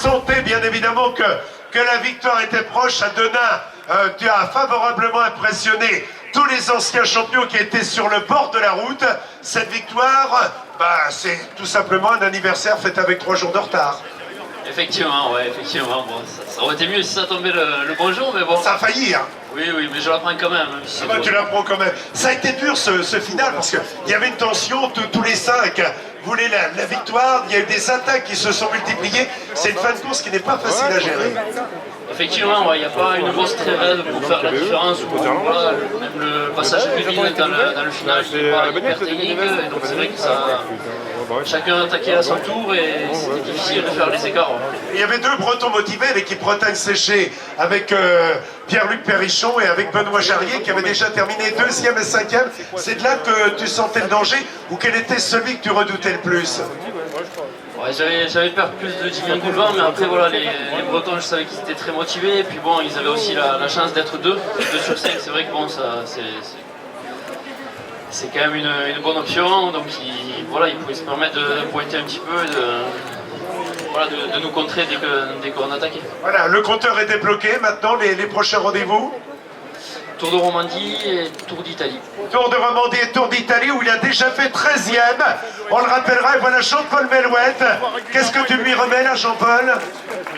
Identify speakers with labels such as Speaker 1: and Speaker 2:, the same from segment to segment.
Speaker 1: sentait bien évidemment que la victoire était proche. À Denain, tu as favorablement impressionné tous les anciens champions qui étaient sur le bord de la route. Cette victoire, c'est tout simplement un anniversaire fait avec 3 jours de retard.
Speaker 2: Effectivement, ouais, effectivement. Bon, ça aurait été mieux si ça tombait le bon jour, mais bon.
Speaker 1: Ça a failli, hein.
Speaker 2: Oui, mais je la prends quand même. Si
Speaker 1: tu la prends quand même. Ça a été dur ce final parce qu'il y avait une tension, tous les 5 voulaient la victoire. Il y a eu des attaques qui se sont multipliées. C'est une fin de course qui n'est pas facile à gérer.
Speaker 2: Effectivement, il n'y a pas une grosse trêve pour faire la différence. Voilà, même le passage à Kevin dans le final, c'est pas hyper technique. Donc c'est vrai que chacun attaquait à son tour et c'était difficile de faire les écarts.
Speaker 1: Il y avait 2 Bretons motivés, l'équipe Bretagne séchée avec Pierre-Luc Perrichon et avec Benoît Jarrier qui avait déjà terminé 2e et 5e. C'est de là que tu sentais le danger ou quel était celui que tu redoutais le plus?
Speaker 2: Ouais, j'avais peur plus de Jimmy Goulevin, mais après voilà, les Bretons, je savais qu'ils étaient très motivés, et puis bon, ils avaient aussi la chance d'être 2 sur 5, c'est vrai que bon, c'est quand même une bonne option, donc ils pouvaient se permettre de pointer un petit peu, de nous contrer dès qu'on attaquait.
Speaker 1: Voilà, le compteur est débloqué, maintenant les prochains rendez-vous.
Speaker 2: Tour de Romandie et Tour d'Italie. Tour
Speaker 1: de Romandie et Tour d'Italie où il a déjà fait 13e. On le rappellera, et voilà Jean-Paul Melouette. Qu'est-ce que tu lui remets là, Jean-Paul?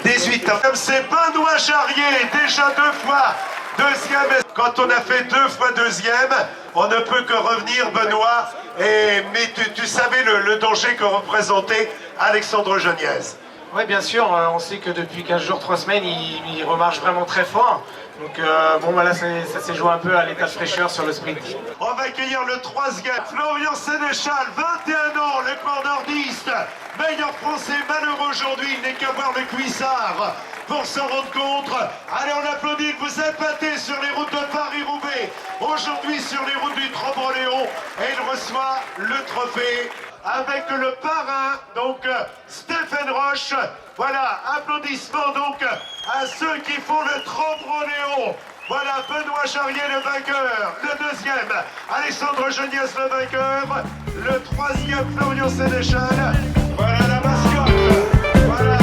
Speaker 1: 18 ans. C'est Benoît Jarrier, déjà 2 fois 2e. Quand on a fait 2 fois 2e, on ne peut que revenir, Benoît. Mais tu savais le danger que représentait Alexandre Geniez.
Speaker 3: Oui, bien sûr, on sait que depuis 15 jours, 3 semaines, il remarche vraiment très fort. Donc là, ça s'est joué un peu à l'état de fraîcheur sur le sprint.
Speaker 1: On va accueillir le 3e, Florian Sénéchal, 21 ans, le coureur nordiste, meilleur français, malheureux aujourd'hui, il n'est qu'à voir le cuissard pour s'en rendre compte. Allez, on applaudit, vous êtes batté sur les routes de Paris-Roubaix, aujourd'hui sur les routes du Trombre-Léon, et il reçoit le trophée avec le parrain, donc Stéphane Roche. Voilà, applaudissements donc à ceux qui font le Trombre-Léon. Voilà, Benoît Jarrier le vainqueur, le 2e, Alexandre Geniez le vainqueur, le 3e, Florian Sénéchal. Voilà la mascotte, voilà.